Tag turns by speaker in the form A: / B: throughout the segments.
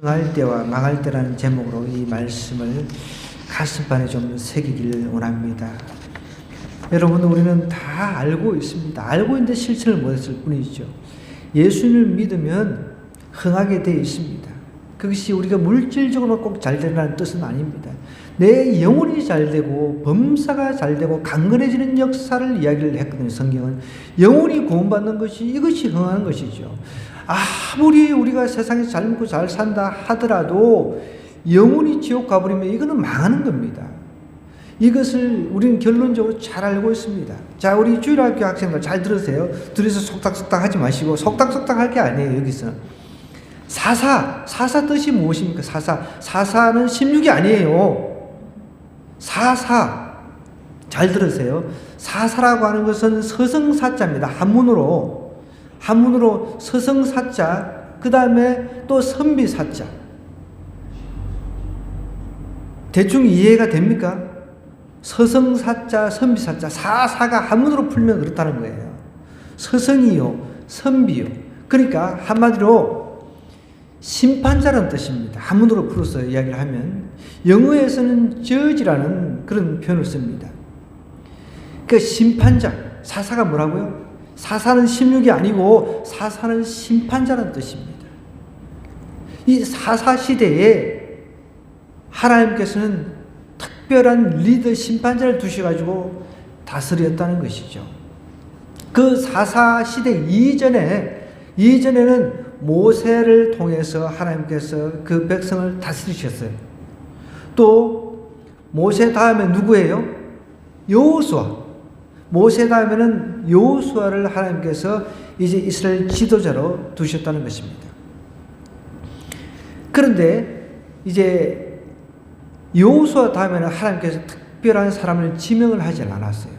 A: 흥할 때와 망할 때라는 제목으로 이 말씀을 가슴판에 좀 새기길 원합니다. 여러분, 우리는 다 알고 있습니다. 알고 있는데 실천을 못했을 뿐이죠. 예수님을 믿으면 흥하게 되어 있습니다. 그것이 우리가 물질적으로 꼭 잘 되라는 뜻은 아닙니다. 내 영혼이 잘 되고 범사가 잘 되고 강건해지는 역사를 이야기를 했거든요. 성경은 영혼이 구원받는 것이 이것이 흥하는 것이죠. 아무리 우리가 세상에서 잘 먹고 잘 산다 하더라도 영혼이 지옥 가버리면 이거는 망하는 겁니다. 이것을 우리는 결론적으로 잘 알고 있습니다. 자, 우리 주일학교 학생들 잘 들으세요. 들어서 속닥속닥 하지 마시고, 속닥속닥 할 게 아니에요. 여기서는 사사 뜻이 무엇입니까? 사사는 16이 아니에요. 사사 잘 들으세요. 사사라고 하는 것은 서성사자입니다. 한문으로 서성사자, 그 다음에 또 선비사자. 대충 이해가 됩니까? 서성사자, 선비사자. 사사가 한문으로 풀면 그렇다는 거예요. 서성이요, 선비요. 그러니까 한마디로 심판자라는 뜻입니다. 한문으로 풀어서 이야기를 하면. 영어에서는 judge라는 그런 표현을 씁니다. 그 심판자, 사사가 뭐라고요? 사사는 16이 아니고 사사는 심판자라는 뜻입니다. 이 사사 시대에 하나님께서는 특별한 리더 심판자를 두셔가지고 다스렸다는 것이죠. 그 사사 시대 이전에는 모세를 통해서 하나님께서 그 백성을 다스리셨어요. 또 모세 다음에 누구예요? 여호수아. 모세 다음에는 여호수아를 하나님께서 이제 이스라엘 지도자로 두셨다는 것입니다. 그런데 이제 여호수아 다음에는 하나님께서 특별한 사람을 지명을 하지 않았어요.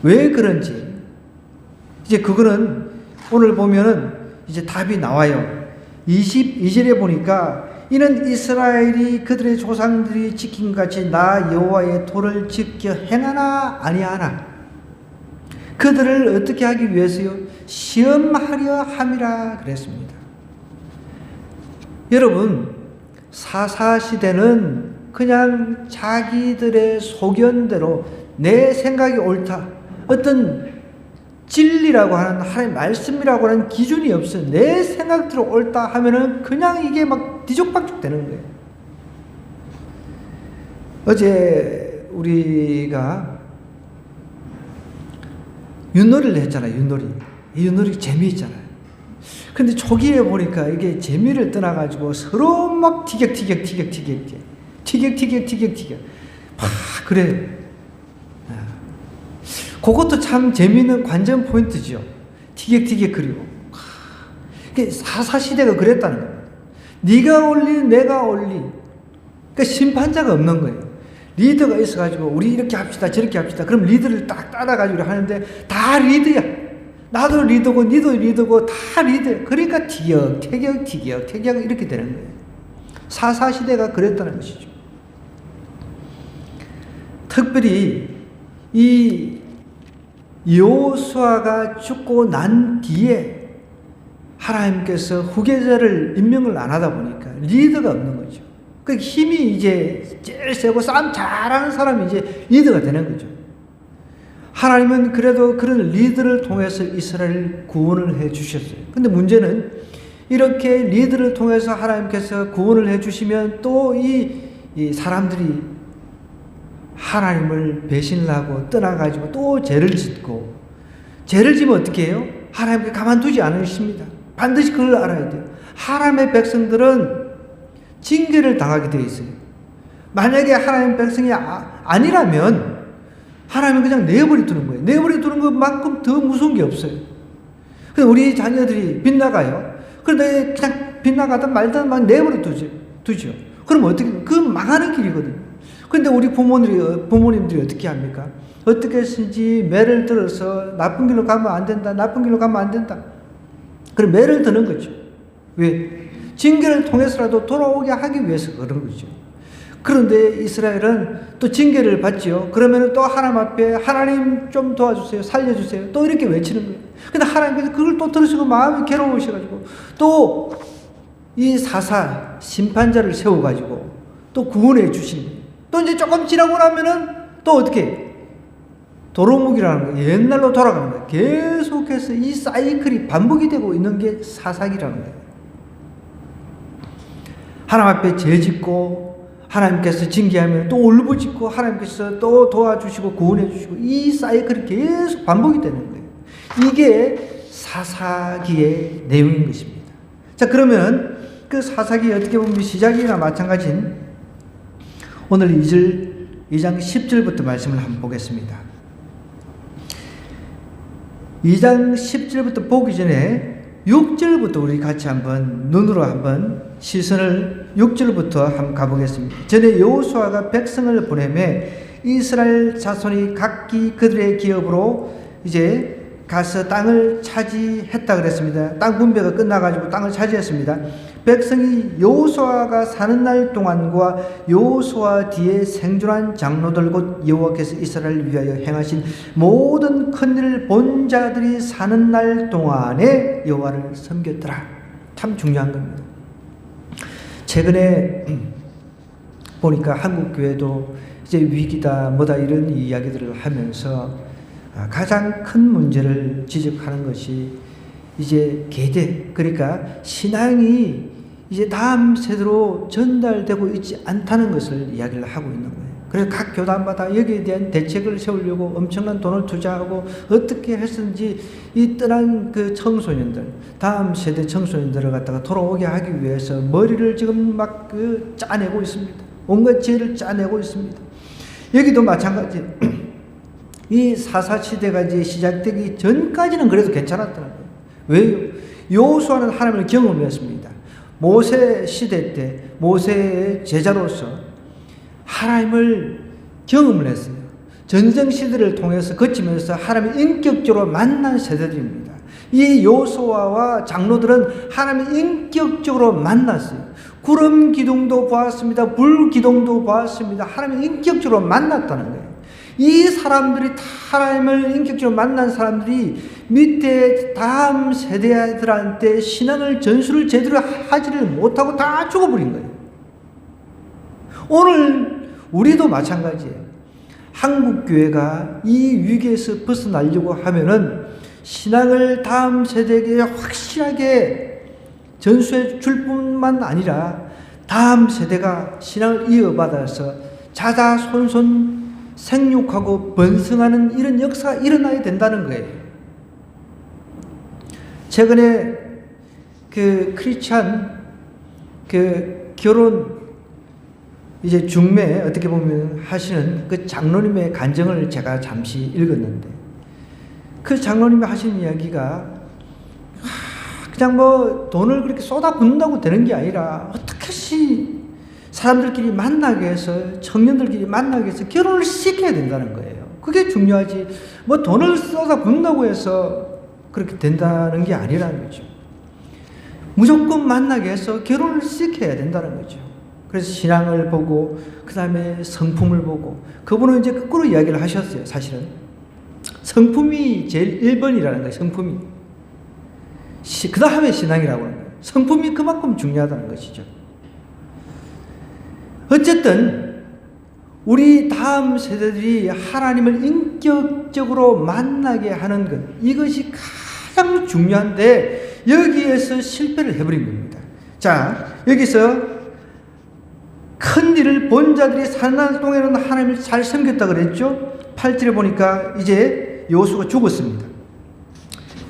A: 왜 그런지 이제 그거는 오늘 보면은 이제 답이 나와요. 22절에 보니까 이는 이스라엘이 그들의 조상들이 지킨 같이 나 여호와의 도를 지켜 행하나 아니하나 그들을 어떻게 하기 위해서요? 시험하려 함이라 그랬습니다. 여러분, 사사시대는 그냥 자기들의 소견대로 내 생각이 옳다, 어떤 진리라고 하는 하나님의 말씀이라고 하는 기준이 없어요. 내 생각대로 옳다 하면은 그냥 이게 막 뒤죽박죽 되는 거예요. 어제 우리가 윷놀이를 했잖아요. 이 윷놀이 재미있잖아요. 근데 초기에 보니까 이게 재미를 떠나가지고 서로 막 티격태격 그래. 그것도 참 재미있는 관전 포인트죠. 티격태격 그리고. 사사시대가 그랬다는 겁니다. 네가 올리, 내가 올리. 그러니까 심판자가 없는 거예요. 리더가 있어가지고 우리 이렇게 합시다, 저렇게 합시다. 그럼 리더를 딱 따라가지고 하는데 다 리더야. 나도 리더고 니도 리더고 다 리더야. 그러니까 티격태격 이렇게 되는 거예요. 사사시대가 그랬다는 것이죠. 특별히 이 여호수아가 죽고 난 뒤에 하나님께서 후계자를 임명을 안 하다 보니까 리더가 없는 거죠. 그 힘이 이제 제일 세고 싸움 잘하는 사람이 이제 리더가 되는 거죠. 하나님은 그래도 그런 리더를 통해서 이스라엘을 구원을 해 주셨어요. 근데 문제는 이렇게 리더를 통해서 하나님께서 구원을 해 주시면 또 이 사람들이 하나님을 배신을 하고 떠나가지고 또 죄를 짓고, 죄를 지면 어떻게 해요? 하나님께 가만두지 않으십니다. 반드시 그걸 알아야 돼요. 하나님의 백성들은 징계를 당하게 되어 있어요. 만약에 하나님의 백성이 아니라면 하나님은 그냥 내버려 두는 거예요. 내버려 두는 것만큼 더 무서운 게 없어요. 그래서 우리 자녀들이 빗나가요. 그런데 그냥 빗나가든 말든 막 내버려 두죠. 그럼 어떻게, 그건 망하는 길이거든요. 근데 우리 부모님들이 어떻게 합니까? 어떻게 해서든지 매를 들어서 나쁜 길로 가면 안 된다. 그럼 매를 드는 거죠. 왜? 징계를 통해서라도 돌아오게 하기 위해서 그런 거죠. 그런데 이스라엘은 또 징계를 받지요. 그러면 또 하나님 앞에 하나님 좀 도와주세요. 살려주세요. 또 이렇게 외치는 거예요. 근데 하나님께서 그걸 또 들으시고 마음이 괴로우셔가지고 또 이 사사 심판자를 세워가지고 또 구원해 주시는 거예요. 또 이제 조금 지나고 나면은 또 어떻게 도루묵이라는 거예요. 옛날로 돌아가는 거예요. 계속해서 이 사이클이 반복이 되고 있는 게 사사기라는 거예요. 하나님 앞에 죄 짓고 하나님께서 징계하면 또 울부짖고 하나님께서 또 도와주시고 구원해 주시고 이 사이클이 계속 반복이 되는 거예요. 이게 사사기의 내용인 것입니다. 자, 그러면 그 사사기 어떻게 보면 시작이나 마찬가지인 오늘 2장 10절부터 말씀을 한번 보겠습니다. 2장 10절부터 보기 전에 6절부터 우리 같이 한번 눈으로 한번 시선을 6절부터 한번 가보겠습니다. 전에 여호수아가 백성을 보내매 이스라엘 자손이 각기 그들의 기업으로 이제 가서 땅을 차지했다 그랬습니다. 땅 분배가 끝나가지고 땅을 차지했습니다. 백성이 여호수아가 사는 날 동안과 여호수아 뒤에 생존한 장로들 곧 여호와께서 이스라엘을 위하여 행하신 모든 큰일을 본 자들이 사는 날 동안에 여호와를 섬겼더라. 참 중요한 겁니다. 최근에 보니까 한국 교회도 이제 위기다 뭐다 이런 이야기들을 하면서 가장 큰 문제를 지적하는 것이 이제 계대, 그러니까 신앙이 이제 다음 세대로 전달되고 있지 않다는 것을 이야기를 하고 있는 거예요. 그래서 각 교단마다 여기에 대한 대책을 세우려고 엄청난 돈을 투자하고 어떻게 했든지 이 떠난 그 청소년들, 다음 세대 청소년들을 갖다가 돌아오게 하기 위해서 머리를 지금 막 짜내고 있습니다. 온갖 지혜를 짜내고 있습니다. 여기도 마찬가지. 이 사사시대가 이제 시작되기 전까지는 그래도 괜찮았더라고요. 왜요? 여호수아는 하나님을 경험했습니다. 모세 시대 때 모세의 제자로서 하나님을 경험을 했어요. 전쟁 시대를 통해서 거치면서 하나님을 인격적으로 만난 세대들입니다. 이 여호수아와 장로들은 하나님을 인격적으로 만났어요. 구름 기둥도 보았습니다. 불 기둥도 보았습니다. 하나님을 인격적으로 만났다는 거예요. 이 사람들이 다 하나님을 인격적으로 만난 사람들이 밑에 다음 세대들한테 신앙을 전수를 제대로 하지를 못하고 다 죽어버린 거예요. 오늘 우리도 마찬가지예요. 한국 교회가 이 위기에서 벗어나려고 하면은 신앙을 다음 세대에게 확실하게 전수해 줄 뿐만 아니라 다음 세대가 신앙을 이어받아서 자자손손 생육하고 번성하는 이런 역사가 일어나야 된다는 거예요. 최근에 그 크리스찬 그 결혼 이제 중매 어떻게 보면 하시는 그 장로님의 간증을 제가 잠시 읽었는데 그 장로님이 하신 이야기가 그냥 뭐 돈을 그렇게 쏟아붓는다고 되는 게 아니라 어떻게 사람들끼리 만나게 해서 청년들끼리 만나게 해서 결혼을 시켜야 된다는 거예요. 그게 중요하지 뭐 돈을 쏟아붓는다고 해서 그렇게 된다는 게 아니라는 거죠. 무조건 만나게 해서 결혼을 시켜야 된다는 거죠. 그래서 신앙을 보고 그 다음에 성품을 보고 그분은 이제 거꾸로 이야기를 하셨어요. 사실은 성품이 제일 1번이라는 거예요. 성품이 그 다음에 신앙이라고 하는 거예요. 성품이 그만큼 중요하다는 것이죠. 어쨌든 우리 다음 세대들이 하나님을 인격적으로 만나게 하는 것 이것이 가장 중요한데 여기에서 실패를 해버린 겁니다. 자, 여기서 큰 일을 본 자들이 사는 날 동안에는 하나님을 잘 섬겼다 그랬죠. 8절에 보니까 이제 여호수아가 죽었습니다.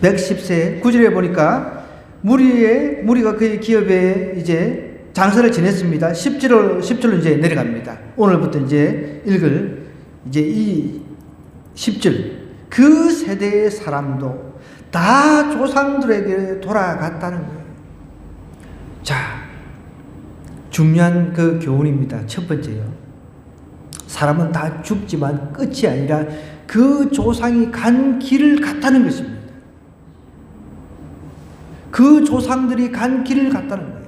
A: 110세 9절에 보니까 무리가 그의 기업에 이제 장사를 지냈습니다. 10절로 이제 내려갑니다. 오늘부터 이제 읽을 이제 이 10절. 그 세대의 사람도 다 조상들에게 돌아갔다는 거예요. 자, 중요한 그 교훈입니다. 첫 번째요. 사람은 다 죽지만 끝이 아니라 그 조상이 간 길을 갔다는 것입니다. 그 조상들이 간 길을 갔다는 거예요.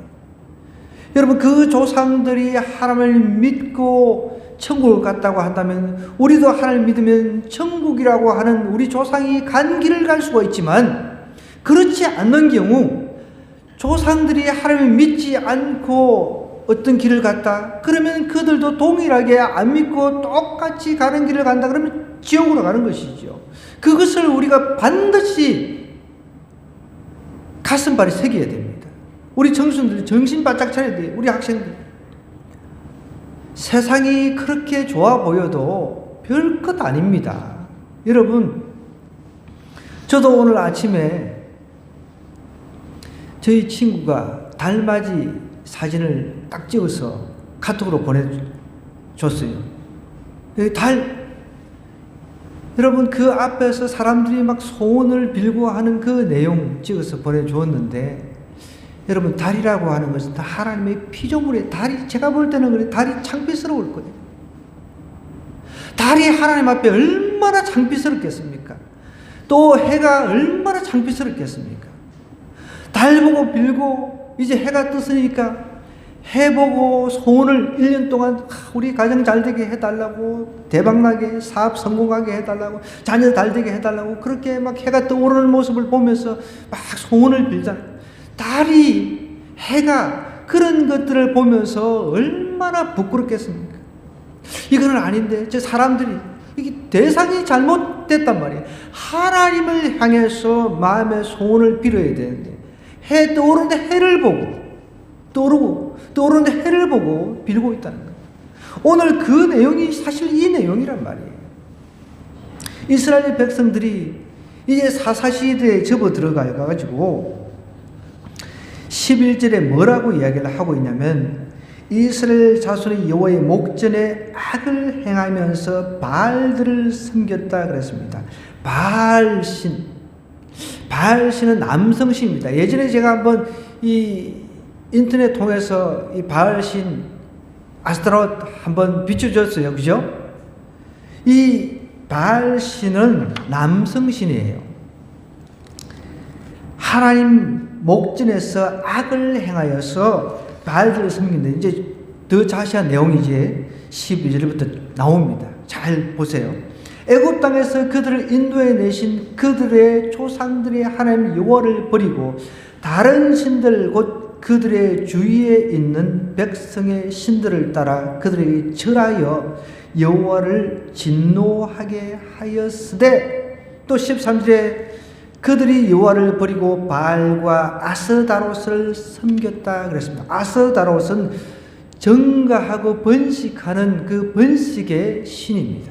A: 여러분 그 조상들이 하나님을 믿고 천국을 갔다고 한다면 우리도 하나님을 믿으면 천국이라고 하는 우리 조상이 간 길을 갈 수가 있지만 그렇지 않는 경우 조상들이 하나님을 믿지 않고 어떤 길을 갔다. 그러면 그들도 동일하게 안 믿고 똑같이 가는 길을 간다. 그러면 지옥으로 가는 것이죠. 그것을 우리가 반드시 가슴발에 새겨야 됩니다. 우리 청소년들 정신 바짝 차려야 돼요. 우리 학생들. 세상이 그렇게 좋아 보여도 별것 아닙니다. 여러분, 저도 오늘 아침에 저희 친구가 달맞이 사진을 딱 찍어서 카톡으로 보내줬어요. 여러분, 그 앞에서 사람들이 막 소원을 빌고 하는 그 내용 찍어서 보내주었는데, 여러분, 달이라고 하는 것은 다 하나님의 피조물이에요. 달이, 제가 볼 때는 그래, 달이 창피스러울 거예요. 달이 하나님 앞에 얼마나 창피스럽겠습니까? 또 해가 얼마나 창피스럽겠습니까? 달 보고 빌고 이제 해가 떴으니까 해 보고 소원을 1년 동안 우리 가정 잘 되게 해달라고, 대박나게 사업 성공하게 해달라고, 자녀 잘 되게 해달라고, 그렇게 막 해가 떠오르는 모습을 보면서 막 소원을 빌잖아요. 달이, 해가 그런 것들을 보면서 얼마나 부끄럽겠습니까? 이거는 아닌데 저 사람들이 이게 대상이 잘못됐단 말이에요. 하나님을 향해서 마음의 소원을 빌어야 되는데, 해 떠오르는데 해를 보고 떠오르는데 해를 보고 빌고 있다는 거예요. 오늘 그 내용이 사실 이 내용이란 말이에요. 이스라엘 백성들이 이제 사사시대에 접어 들어가가지고 11절에 뭐라고 이야기를 하고 있냐면, 이스라엘 자손이 여호와의 목전에 악을 행하면서 바알들을 섬겼다 그랬습니다. 바알신은 남성신입니다. 예전에 제가 한번 이 인터넷 통해서 이 바알신 아스타롯 한번 비춰줬어요. 그죠? 이 바알신은 남성신이에요. 하나님 목전에서 악을 행하여서 바알들을 섬긴다. 이제 더 자세한 내용이 이제 12절부터 나옵니다. 잘 보세요. 애굽 땅에서 그들을 인도해 내신 그들의 조상들의 하나님 여호와를 버리고 다른 신들 곧 그들의 주위에 있는 백성의 신들을 따라 그들에게 절하여 여호와를 진노하게 하였으되, 또 13절에 그들이 여호와를 버리고 바알과 아스다롯을 섬겼다 그랬습니다. 아스다롯은 정가하고 번식하는 그 번식의 신입니다.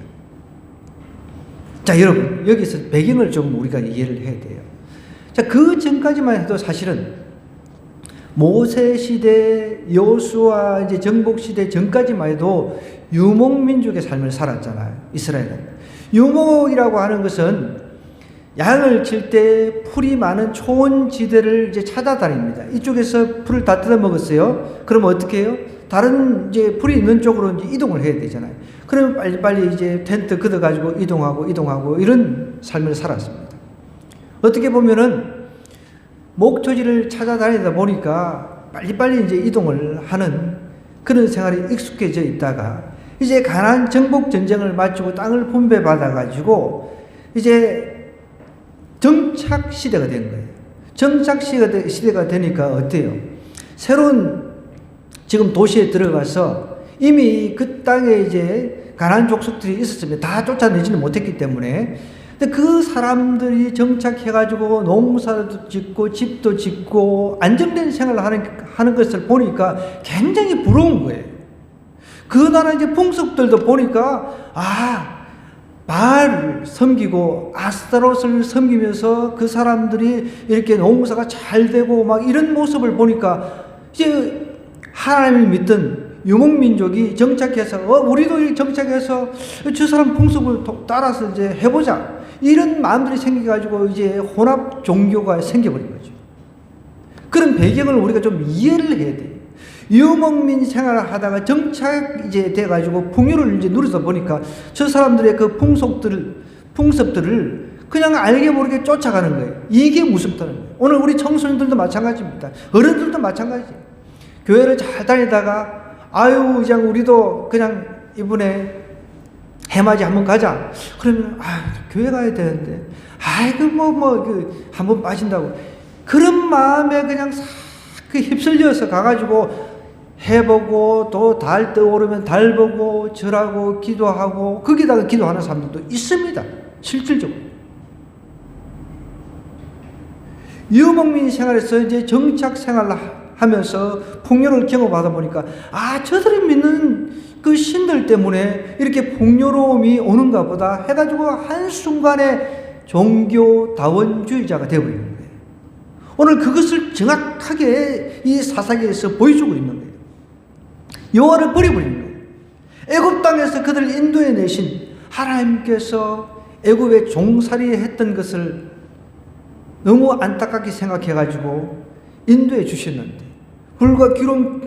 A: 자, 여러분, 여기서 배경을 좀 우리가 이해를 해야 돼요. 자, 그 전까지만 해도 사실은 모세 시대, 여호수아 이제 정복 시대 전까지만 해도 유목민족의 삶을 살았잖아요. 이스라엘은. 유목이라고 하는 것은 양을 칠 때 풀이 많은 초원지대를 이제 찾아다닙니다. 이쪽에서 풀을 다 뜯어 먹었어요. 그러면 어떻게 해요? 다른 이제 풀이 있는 쪽으로 이제 이동을 해야 되잖아요. 그러면 빨리빨리 이제 텐트 걷어가지고 이동하고 이런 삶을 살았습니다. 어떻게 보면은 목초지를 찾아다니다 보니까 빨리빨리 이제 이동을 하는 그런 생활에 익숙해져 있다가 이제 가나안 정복 전쟁을 마치고 땅을 분배받아가지고 이제 정착 시대가 된 거예요. 정착 시대가 되니까 어때요? 새로운 지금 도시에 들어가서 이미 그 땅에 이제 가나안 족속들이 있었습니다. 다 쫓아내지는 못했기 때문에. 근데 그 사람들이 정착해가지고 농사도 짓고 집도 짓고 안정된 생활을 하는 것을 보니까 굉장히 부러운 거예요. 그 나라 이제 풍습들도 보니까 바알을 섬기고 아스타롯을 섬기면서 그 사람들이 이렇게 농사가 잘 되고 막 이런 모습을 보니까 이제 하나님을 믿던 유목민족이 정착해서 우리도 정착해서 저 사람 풍습을 따라서 이제 해보자, 이런 마음들이 생겨가지고 이제 혼합 종교가 생겨버린 거죠. 그런 배경을 우리가 좀 이해를 해야 돼요. 유목민 생활을 하다가 정착 이제 돼가지고 풍요를 이제 누려서 보니까 저 사람들의 그 풍습들을 그냥 알게 모르게 쫓아가는 거예요. 이게 무섭다는 거예요. 오늘 우리 청소년들도 마찬가지입니다. 어른들도 마찬가지예요. 교회를 잘 다니다가 그냥 우리도 그냥 이번에 해맞이 한번 가자. 그러면 교회 가야 되는데 한번 빠진다고 그런 마음에 그냥 싹 그 휩쓸려서 가가지고 해보고 또 달 떠오르면 달 보고 절하고 기도하고 거기다가 기도하는 사람들도 있습니다. 실질적으로. 유목민 생활에서 이제 정착 생활을 하면서 풍요를 경험하다 보니까 저들이 믿는 그 신들 때문에 이렇게 풍요로움이 오는가 보다 해가지고 한순간에 종교다원주의자가 되어버리는 거예요. 오늘 그것을 정확하게 이 사사기에서 보여주고 있는 거예요. 여호와를 버려버리는 거예요. 애굽 땅에서 그들을 인도해 내신 하나님께서 애굽에 종살이 했던 것을 너무 안타깝게 생각해가지고 인도해 주셨는데, 불과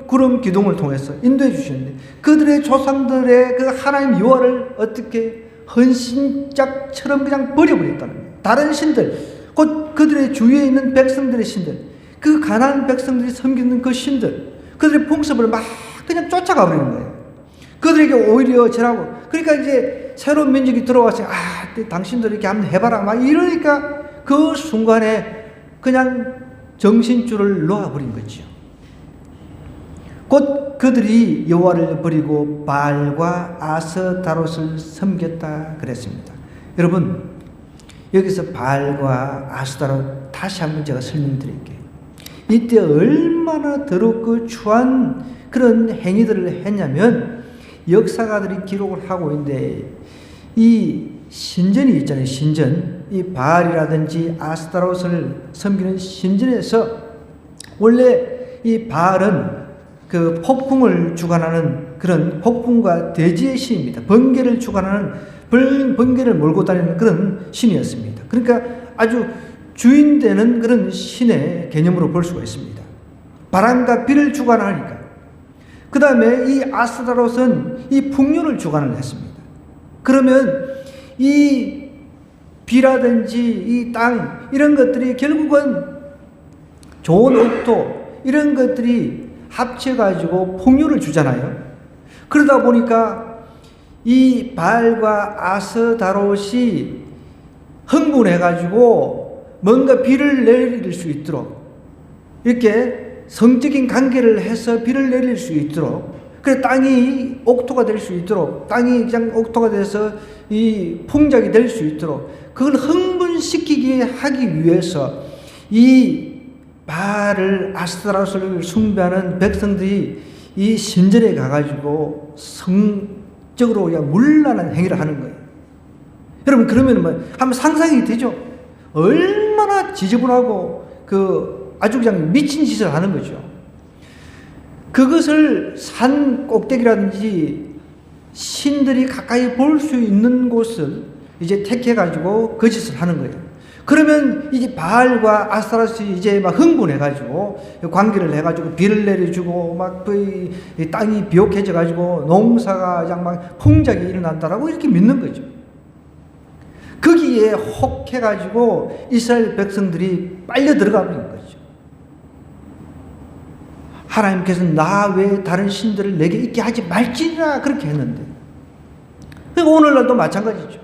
A: 구름 기둥을 통해서 인도해 주셨는데, 그들의 조상들의 그 하나님 여호와를 어떻게 헌신짝처럼 그냥 버려버렸다는 거예요. 다른 신들, 곧 그들의 주위에 있는 백성들의 신들, 그 가난한 백성들이 섬기는 그 신들, 그들의 풍습을 막 그냥 쫓아가 버리는 거예요. 그들에게 오히려 절하고, 그러니까 이제 새로운 민족이 들어와서 당신들 이렇게 한번 해봐라 막 이러니까 그 순간에 그냥 정신줄을 놓아버린 거죠. 곧 그들이 여호와를 버리고 바알과 아스타롯을 섬겼다 그랬습니다. 여러분, 여기서 바알과 아스타롯 다시 한번 제가 설명드릴게요. 이때 얼마나 더럽고 추한 그런 행위들을 했냐면, 역사가들이 기록을 하고 있는데 이 신전이 있잖아요. 신전, 이 바알이라든지 아스타롯을 섬기는 신전에서 원래 이 바알은 그 폭풍을 주관하는 그런 폭풍과 대지의 신입니다. 번개를 주관하는 번개를 몰고 다니는 그런 신이었습니다. 그러니까 아주 주인되는 그런 신의 개념으로 볼 수가 있습니다. 바람과 비를 주관하니까. 그 다음에 이 아스타롯은 이 풍요를 주관을 했습니다. 그러면 이 비라든지 이 땅 이런 것들이 결국은 좋은 옥토 이런 것들이 합쳐가지고 풍요를 주잖아요. 그러다 보니까 이 바알과 아스타롯이 흥분해가지고 뭔가 비를 내릴 수 있도록 이렇게 성적인 관계를 해서 비를 내릴 수 있도록, 그래 땅이 옥토가 될 수 있도록, 땅이 그냥 옥토가 돼서 이 풍작이 될 수 있도록 그걸 흥분시키게 하기 위해서 이 바알을 아스타롯을 숭배하는 백성들이 이 신전에 가가지고 성적으로 그냥 문란한 행위를 하는 거예요. 여러분, 그러면 뭐 한번 상상이 되죠? 얼마나 지저분하고 아주 그냥 미친 짓을 하는 거죠. 그것을 산 꼭대기라든지 신들이 가까이 볼 수 있는 곳을 이제 택해가지고 그 짓을 하는 거예요. 그러면 이제 바알과 아스타롯이 이제 막 흥분해가지고 관계를 해가지고 비를 내려주고 막 그 땅이 비옥해져가지고 농사가 그냥 막 풍작이 일어난다라고 이렇게 믿는 거죠. 거기에 혹해가지고 이스라엘 백성들이 빨려 들어가 버린 거죠. 하나님께서는 나 외에 다른 신들을 내게 있게 하지 말지니라 그렇게 했는데, 그러니까 오늘날도 마찬가지죠.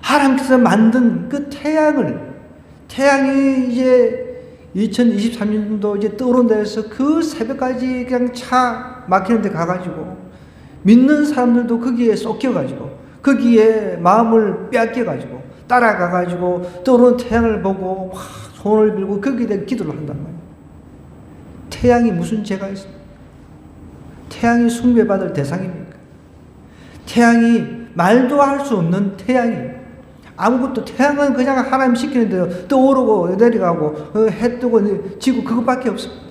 A: 하나님께서 만든 그 태양이 이제 2023년도 이제 떠오른다 해서 그 새벽까지 그냥 차 막히는 데 가가지고 믿는 사람들도 거기에 쏟겨가지고 거기에 마음을 빼앗겨가지고 따라가가지고 떠오르는 태양을 보고 막 손을 빌고 거기에 대해 기도를 한단 말이에요. 태양이 무슨 죄가 있습니까? 태양이 숭배받을 대상입니까? 태양이 말도 할 수 없는 태양이 아무것도, 태양은 그냥 하나님 시키는 대로 떠오르고 내려가고 해 뜨고 지고 그것밖에 없습니다.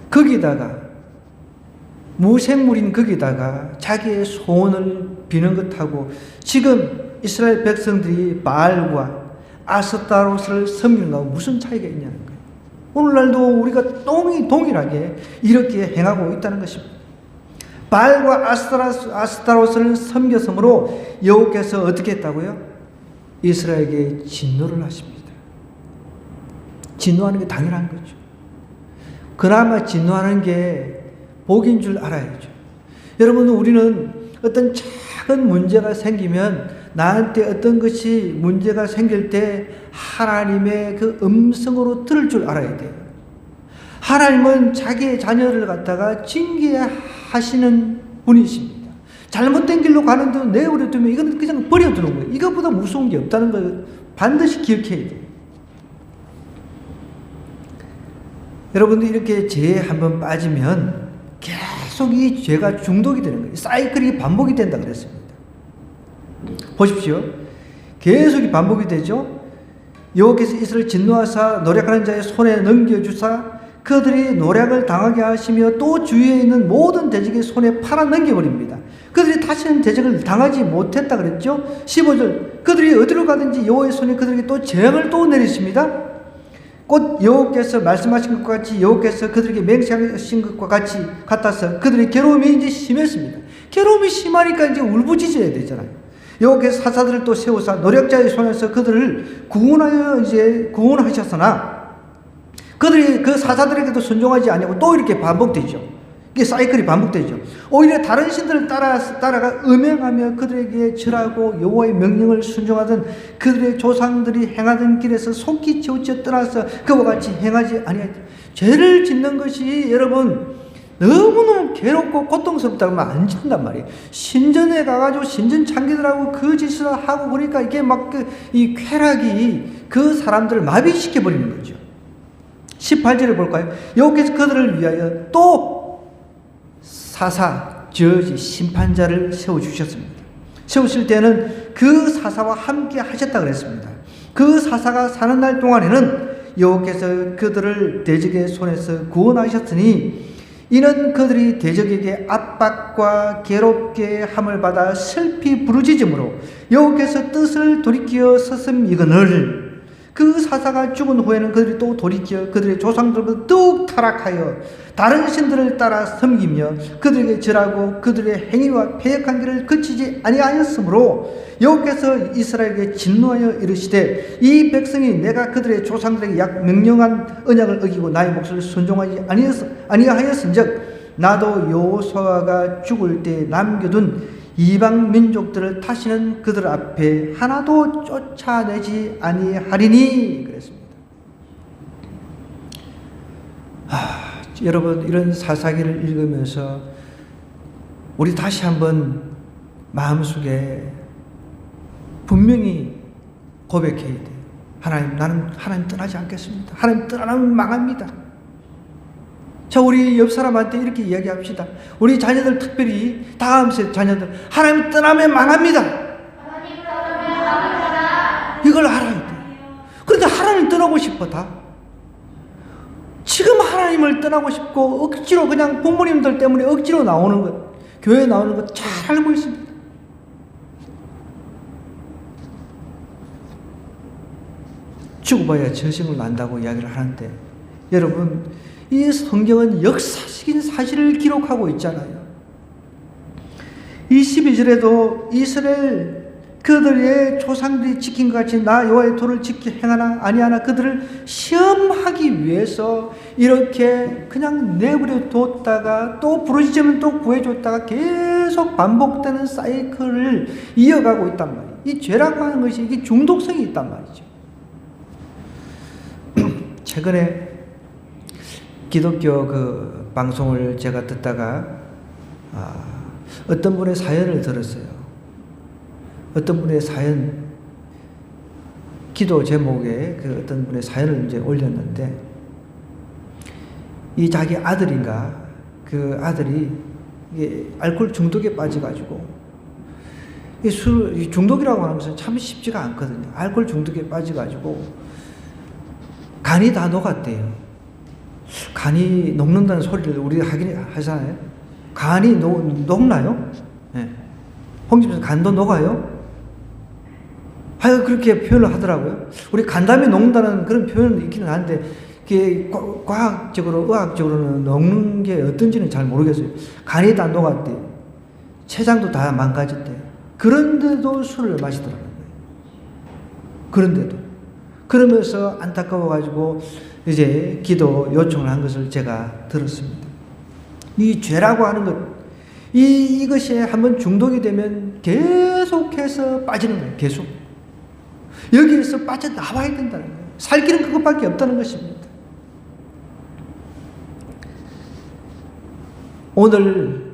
A: 거기다가 무생물인 거기다가 자기의 소원을 비는 것하고 지금 이스라엘 백성들이 바알과 아스타롯을 섬기는 거하고 무슨 차이가 있냐는 거예요. 오늘날도 우리가 동일하게 이렇게 행하고 있다는 것입니다. 바알과 아스타롯을 섬겼으므로 여호와께서 어떻게 했다고요? 이스라엘에게 진노를 하십니다. 진노하는 게 당연한 거죠. 그나마 진노하는 게 복인 줄 알아야죠. 여러분, 우리는 어떤 작은 문제가 생기면 나한테 어떤 것이 문제가 생길 때 하나님의 그 음성으로 들을 줄 알아야 돼요. 하나님은 자기의 자녀를 갖다가 징계하시는 분이십니다. 잘못된 길로 가는데 내버려 두면 이거는 그냥 버려두는 거예요. 이것보다 무서운 게 없다는 걸 반드시 기억해야 돼요. 여러분들 이렇게 죄에 한번 빠지면 계속 이 죄가 중독이 되는 거예요. 사이클이 반복이 된다 그랬습니다. 보십시오. 계속 반복이 되죠. 여호와께서 이스라엘 진노하사 노력하는 자의 손에 넘겨주사 그들이 노력을 당하게 하시며 또 주위에 있는 모든 대적의 손에 팔아 넘겨버립니다. 그들이 다시는 대적을 당하지 못했다 그랬죠. 15절 그들이 어디로 가든지 여호와의 손이 그들에게 또 재앙을 또 내리십니다. 곧 여호와께서 말씀하신 것과 같이 여호와께서 그들에게 맹세하신 것과 같아서 그들의 괴로움이 이제 심했습니다. 괴로움이 심하니까 이제 울부짖어야 되잖아요. 여호와께서 사사들을 또 세우사 노력자의 손에서 그들을 구원하셨으나 그들이 그 사사들에게도 순종하지 아니하고 또 이렇게 반복되죠. 이게 사이클이 반복되죠. 오히려 다른 신들을 따라가 음행하며 그들에게 절하고 여호와의 명령을 순종하던 그들의 조상들이 행하던 길에서 속히 치우쳐 떠나서 그와 같이 행하지 아니하였다. 죄를 짓는 것이 여러분 너무너무 괴롭고 고통스럽다고 하면 안 짓는단 말이에요. 신전에 가가지고 신전 창기들하고 그 짓을 하고 그러니까 이게 막 이 쾌락이 그 사람들을 마비시켜버리는 거죠. 18절을 볼까요? 여호와께서 그들을 위하여 또 사사, 저지, 심판자를 세워주셨습니다. 세우실 때는 그 사사와 함께 하셨다 그랬습니다. 그 사사가 사는 날 동안에는 여호와께서 그들을 대적의 손에서 구원하셨으니 이는 그들이 대적에게 압박과 괴롭게 함을 받아 슬피 부르짖음으로 여호와께서 뜻을 돌이키어 서슴이거늘 그 사사가 죽은 후에는 그들이 또 돌이켜 그들의 조상들보다 더욱 타락하여 다른 신들을 따라 섬기며 그들에게 절하고 그들의 행위와 패역한 길을 그치지 아니하였으므로 여호와께서 이스라엘에게 진노하여 이르시되 이 백성이 내가 그들의 조상들에게 명령한 언약을 어기고 나의 목소리를 순종하지 아니하였은즉 나도 여호수아가 죽을 때 남겨둔 이방 민족들을 다시는 그들 앞에 하나도 쫓아내지 아니하리니 그랬습니다. 여러분 이런 사사기를 읽으면서 우리 다시 한번 마음속에 분명히 고백해야 돼요. 하나님, 나는 하나님 떠나지 않겠습니다. 하나님 떠나면 망합니다. 자, 우리 옆 사람한테 이렇게 이야기합시다. 우리 자녀들, 특별히 다음 세대 자녀들, 하나님 떠나면 망합니다.
B: 하나님 떠나면 망합니다.
A: 이걸 알아야 돼. 그런데 하나님 떠나고 싶어 다. 지금 하나님을 떠나고 싶고 억지로 그냥 부모님들 때문에 억지로 나오는 것, 교회 나오는 것 잘 알고 있습니다. 죽어봐야 저승을 난다고 이야기를 하는데 여러분 이 성경은 역사적인 사실을 기록하고 있잖아요. 22절에도 이스라엘 그들의 조상들이 지킨 것 같이 나 여호와의 도를 지키 행하나 아니하나 그들을 시험하기 위해서 이렇게 그냥 내버려 뒀다가 또 부르짖으면 또 구해줬다가 계속 반복되는 사이클을 이어가고 있단 말이에요. 이 죄라고 하는 것이 이게 중독성이 있단 말이죠. 최근에 기독교 그 방송을 제가 듣다가 어떤 분의 사연을 들었어요. 어떤 분의 사연, 기도 제목에 그 어떤 분의 사연을 이제 올렸는데, 이 자기 아들인가, 그 아들이 이게 알코올 중독에 빠져가지고, 이 술 중독이라고 하는 것은 참 쉽지가 않거든요. 알코올 중독에 빠져가지고, 간이 다 녹았대요. 간이 녹는다는 소리를 우리가 하긴 하잖아요. 간이 녹나요? 네. 홍집에서 간도 녹아요? 하여 그렇게 표현을 하더라고요. 우리 간담이 녹는다는 그런 표현이 있기는 한데, 그게 과학적으로, 의학적으로는 녹는 게 어떤지는 잘 모르겠어요. 간이 다 녹았대. 췌장도 다 망가졌대. 그런데도 술을 마시더라고요. 그런데도. 그러면서 안타까워가지고 이제 기도 요청을 한 것을 제가 들었습니다. 이 죄라고 하는 것, 이것이 한번 중독이 되면 계속해서 빠지는 거예요. 계속. 여기에서 빠져나와야 된다는 거예요. 살 길은 그것밖에 없다는 것입니다. 오늘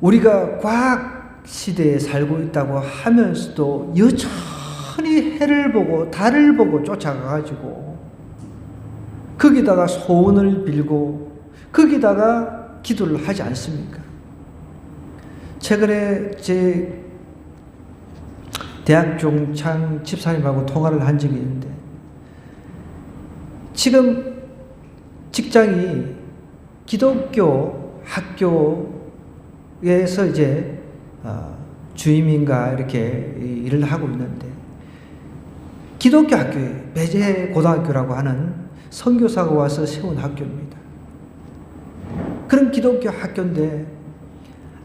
A: 우리가 과학 시대에 살고 있다고 하면서도 여전히 해를 보고 달을 보고 쫓아가가지고 거기다가 소원을 빌고 거기다가 기도를 하지 않습니까? 최근에 제 대학 종창 집사님하고 통화를 한 적이 있는데 지금 직장이 기독교 학교에서 이제 주임인가 이렇게 일을 하고 있는데 기독교 학교에 배재 고등학교라고 하는 선교사가 와서 세운 학교입니다. 그런 기독교 학교인데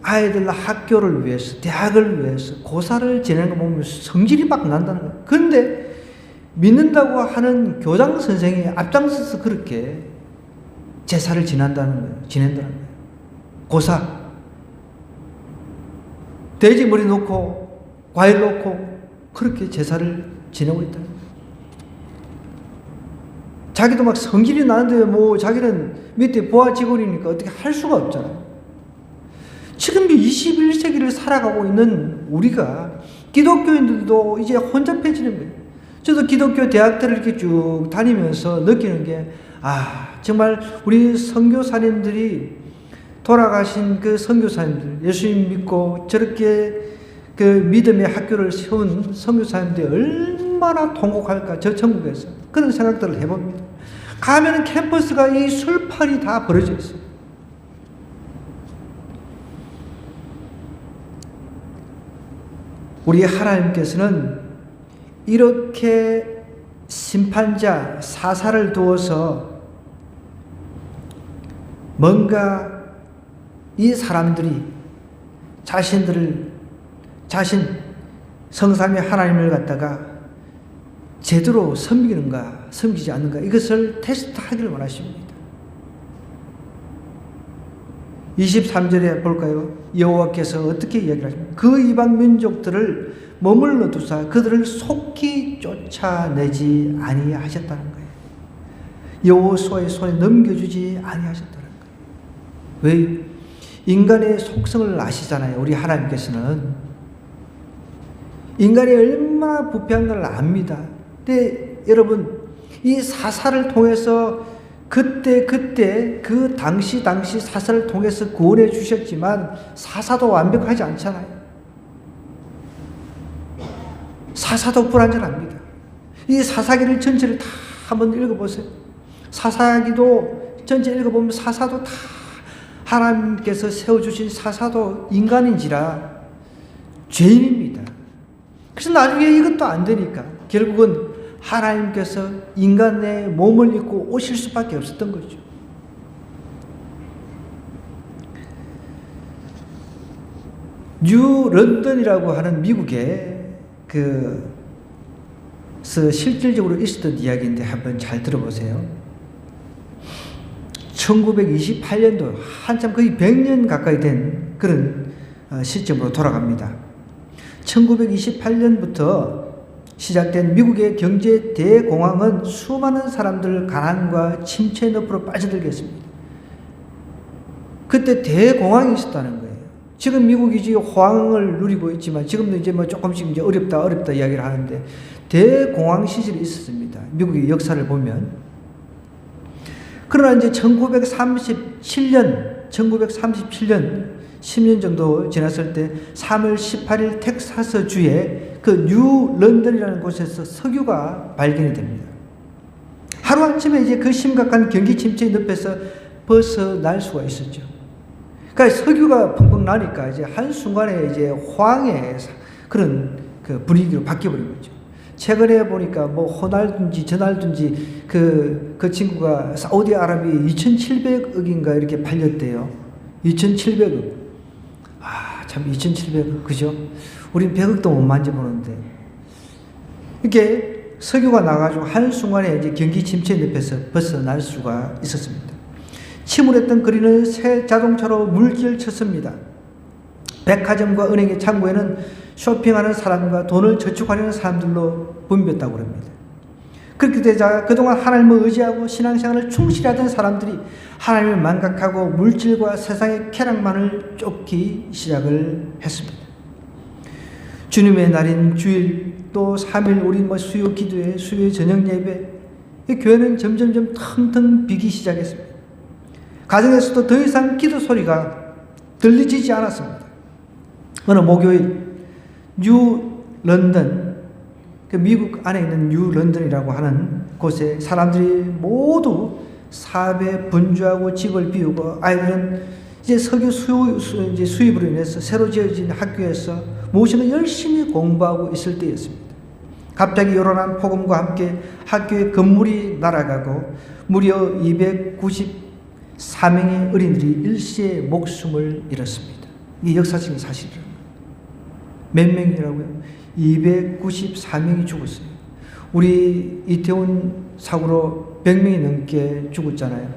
A: 아이들 학교를 위해서 대학을 위해서 고사를 지내는 거 보면 성질이 막 난다는 거예요. 그런데 믿는다고 하는 교장 선생이 앞장서서 그렇게 제사를 지낸다는 거예요. 고사. 돼지 머리 놓고 과일 놓고 그렇게 제사를 지내고 있다는 거예요. 자기도 막 성질이 나는데 뭐 자기는 밑에 부하 직원이니까 어떻게 할 수가 없잖아요. 지금 21세기를 살아가고 있는 우리가 기독교인들도 이제 혼잡해지는 거예요. 저도 기독교 대학들을 이렇게 쭉 다니면서 느끼는 게 정말 우리 선교사님들이 돌아가신 그 선교사님들 예수님 믿고 저렇게 그 믿음의 학교를 세운 선교사님들이 얼마나 통곡할까 저 천국에서 그런 생각들을 해봅니다. 가면은 캠퍼스가 이 술판이 다 벌어져 있어요. 우리 하나님께서는 이렇게 심판자 사사를 두어서 뭔가 이 사람들이 자신 성삼위 하나님을 갖다가 제대로 섬기는가 섬기지 않는가 이것을 테스트하기를 원하십니다. 23절에 볼까요? 여호와께서 어떻게 이야기하십니까? 그 이방 민족들을 머물러 두사 그들을 속히 쫓아내지 아니하셨다는 거예요. 여호수아의 손에 넘겨주지 아니하셨다는 거예요. 왜? 인간의 속성을 아시잖아요. 우리 하나님께서는 인간이 얼마나 부패한 걸 압니다. 근데 여러분 이 사사를 통해서 그때 그 당시 사사를 통해서 구원해 주셨지만 사사도 완벽하지 않잖아요. 사사도 불완전합니다. 이 사사기를 전체를 다 한번 읽어보세요. 사사기도 전체 읽어보면 사사도 다 하나님께서 세워주신 사사도 인간인지라 죄인입니다. 그래서 나중에 이것도 안 되니까 결국은 하나님께서 인간의 몸을 입고 오실 수밖에 없었던 거죠. 뉴 런던이라고 하는 미국에 실질적으로 있었던 이야기인데 한번 잘 들어보세요. 1928년도 한참 거의 100년 가까이 된 그런 시점으로 돌아갑니다. 1928년부터 시작된 미국의 경제 대공황은 수많은 사람들을 가난과 침체 늪으로 빠져들게 했습니다. 그때 대공황이 있었다는 거예요. 지금 미국이 지금 호황을 누리고 있지만 지금도 이제 뭐 조금씩 이제 어렵다 이야기를 하는데 대공황 시절이 있었습니다. 미국의 역사를 보면. 그러나 이제 1937년 10년 정도 지났을 때 3월 18일 텍사스 주에 그 뉴 런던이라는 곳에서 석유가 발견이 됩니다. 하루아침에 이제 그 심각한 경기 침체의 늪에서 벗어날 수가 있었죠. 그러니까 석유가 펑펑 나니까 이제 한순간에 이제 호황의 그런 그 분위기로 바뀌어버린 거죠. 최근에 보니까 뭐 호날두인지 저날두인지 그 친구가 사우디아라비아에 2,700억인가 이렇게 팔렸대요. 2,700억. 참 2,700억 그죠? 우린 100억도 못 만져보는데 이렇게 석유가 나가지고 한순간에 이제 경기 침체 늪에서 벗어날 수가 있었습니다. 침울했던 거리는 새 자동차로 물결쳤습니다. 백화점과 은행의 창고에는 쇼핑하는 사람과 돈을 저축하려는 사람들로 붐볐다고 합니다. 그렇게 되자 그동안 하나님을 의지하고 신앙생활을 충실히 하던 사람들이 하나님을 망각하고 물질과 세상의 쾌락만을 쫓기 시작을 했습니다. 주님의 날인 주일, 또 3일 우리 수요 기도회, 수요 저녁 예배, 교회는 점점점 텅텅 비기 시작했습니다. 가정에서도 더 이상 기도 소리가 들리지 않았습니다. 어느 목요일 뉴 런던, 미국 안에 있는 뉴 런던이라고 하는 곳에 사람들이 모두 사업에 분주하고 집을 비우고 아이들은 이제 석유 수입으로 인해서 새로 지어진 학교에서 무엇인가 열심히 공부하고 있을 때였습니다. 갑자기 요란한 폭음과 함께 학교의 건물이 날아가고 무려 294명의 어린이들이 일시에 목숨을 잃었습니다. 이게 역사적인 사실이라는 거예요. 몇 명이라고요? 294명이 죽었어요. 우리 이태원 사고로 100명이 넘게 죽었잖아요.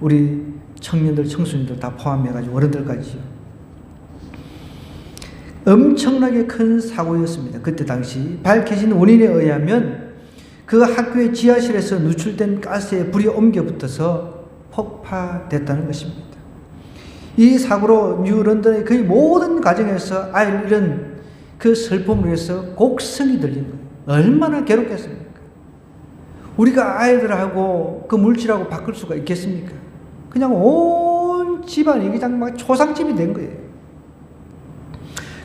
A: 우리 청년들, 청소년들 다 포함해가지고 어른들까지요. 엄청나게 큰 사고였습니다. 그때 당시 밝혀진 원인에 의하면 그 학교의 지하실에서 누출된 가스에 불이 옮겨 붙어서 폭파됐다는 것입니다. 이 사고로 뉴 런던의 거의 모든 가정에서 아이를 잃은 그 슬픔을 위해서 곡성이 들린 거예요. 얼마나 괴롭겠습니까? 우리가 아이들하고 그 물질하고 바꿀 수가 있겠습니까? 그냥 온 집안이 그냥 막 초상집이 된 거예요.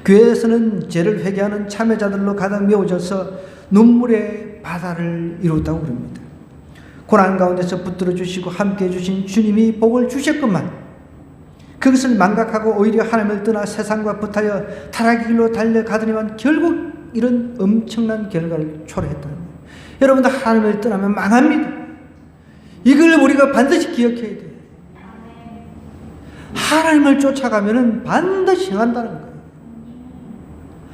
A: 교회에서는 죄를 회개하는 참여자들로 가득 메워져서 눈물의 바다를 이뤘다고 그럽니다. 고난 가운데서 붙들어 주시고 함께 해주신 주님이 복을 주셨건만 그것을 망각하고 오히려 하나님을 떠나 세상과 붙하여 타락의 길로 달려가더니만 결국 이런 엄청난 결과를 초래했다는 거예요. 여러분들 하나님을 떠나면 망합니다. 이걸 우리가 반드시 기억해야 돼요. 하나님을 쫓아가면 반드시 행한다는 거예요.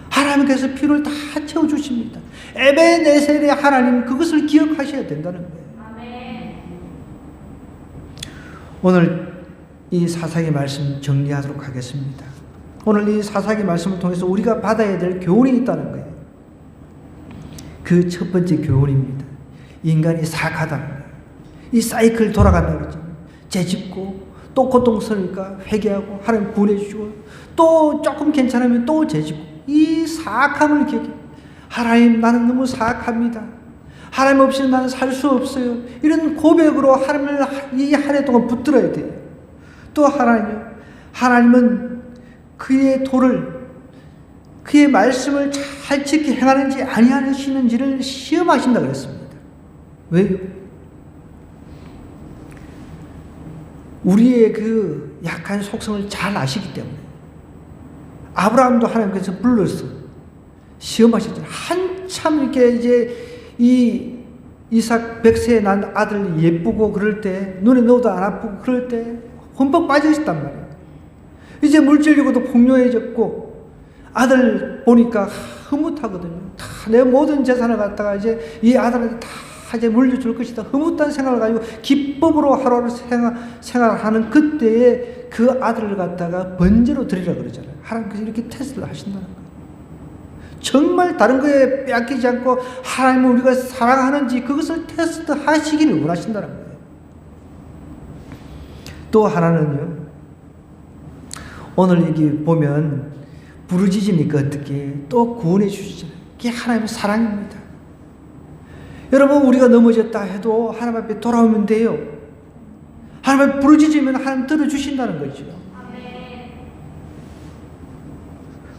A: 하나님께서 필요를 다 채워주십니다. 에베네셀의 하나님, 그것을 기억하셔야 된다는 거예요. 오늘 이 사사기 말씀 정리하도록 하겠습니다. 오늘 이 사사기 말씀을 통해서 우리가 받아야 될 교훈이 있다는 거예요. 그 첫 번째 교훈입니다. 인간이 사악하다는 거예요. 이 사이클 돌아간다고 그러죠. 죄짓고 또 고통스러우니까 회개하고 하나님 구원해 주시고 또 조금 괜찮으면 또 죄짓고 이 사악함을 기억해. 하나님, 나는 너무 사악합니다. 하나님 없이는 나는 살 수 없어요. 이런 고백으로 하나님을 이 한 해 동안 붙들어야 돼요. 또 하나님은 그의 도를, 그의 말씀을 잘 지키 행하는지 아니하시는지를 시험하신다 그랬습니다. 왜요? 우리의 그 약한 속성을 잘 아시기 때문에. 아브라함도 하나님께서 불러서 시험하셨잖아요. 한참 이렇게 이제 이 이삭 100세에 난 아들 예쁘고 그럴 때, 눈에 넣어도 안 아프고 그럴 때 흠뻑 빠져 있었단 말이에요. 이제 물질이고도 풍요해졌고 아들 보니까 흐뭇하거든요. 다 내 모든 재산을 갖다가 이제 이 아들한테 다 이제 물려줄 것이다. 흐뭇한 생각을 가지고 기쁨으로 하루하루 생활하는 그때에 그 아들을 갖다가 번제로 드리라 그러잖아요. 하나님께서 이렇게 테스트를 하신다는 거예요. 정말 다른 거에 빼앗기지 않고 하나님을 우리가 사랑하는지 그것을 테스트 하시기를 원하신다는 거예요. 또 하나는요, 오늘 여기 보면 부르짖으니까 어떻게 또 구원해 주시잖아요. 그게 하나님의 사랑입니다. 여러분, 우리가 넘어졌다 해도 하나님 앞에 돌아오면 돼요. 하나님 앞에 부르짖으면 하나님 들어주신다는 거죠.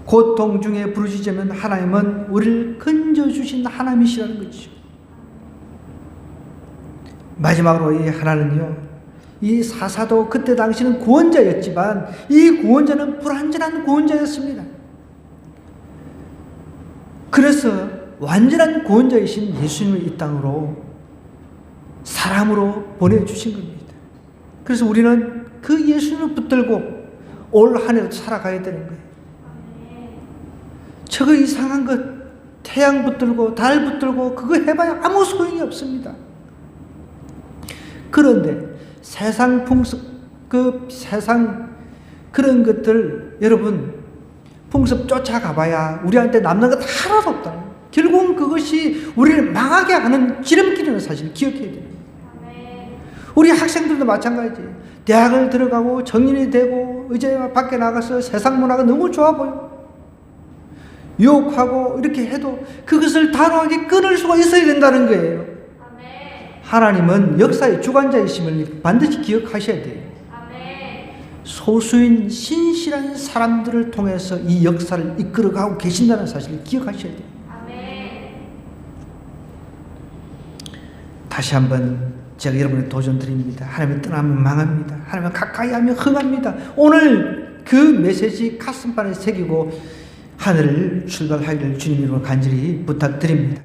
A: 고통 중에 부르짖으면 하나님은 우리를 건져주신 하나님이시라는 거죠. 마지막으로 이 하나는요, 이 사사도 그때 당시는 구원자였지만 이 구원자는 불완전한 구원자였습니다. 그래서 완전한 구원자이신 예수님을 이 땅으로 사람으로 보내주신 겁니다. 그래서 우리는 그 예수님을 붙들고 올 한 해도 살아가야 되는 거예요. 저거 이상한 것, 태양 붙들고 달 붙들고 그거 해봐야 아무 소용이 없습니다. 그런데 세상 풍습, 그 세상 그런 것들 여러분 풍습 쫓아가봐야 우리한테 남는 것 하나도 없다. 결국은 그것이 우리를 망하게 하는 지름길이라는 사실을 기억해야 됩니다. 우리 학생들도 마찬가지. 대학을 들어가고 정인이 되고 이제 밖에 나가서 세상 문화가 너무 좋아 보여. 유혹하고 이렇게 해도 그것을 단호하게 끊을 수가 있어야 된다는 거예요. 하나님은 역사의 주관자이심을 반드시 기억하셔야 돼요. 소수인 신실한 사람들을 통해서 이 역사를 이끌어가고 계신다는 사실을 기억하셔야 돼요. 다시 한번 제가 여러분의 도전 드립니다. 하나님을 떠나면 망합니다. 하나님을 가까이 하면 흥합니다. 오늘 그 메시지 가슴판에 새기고 하늘을 출발하기를 주님 이름으로 간절히 부탁드립니다.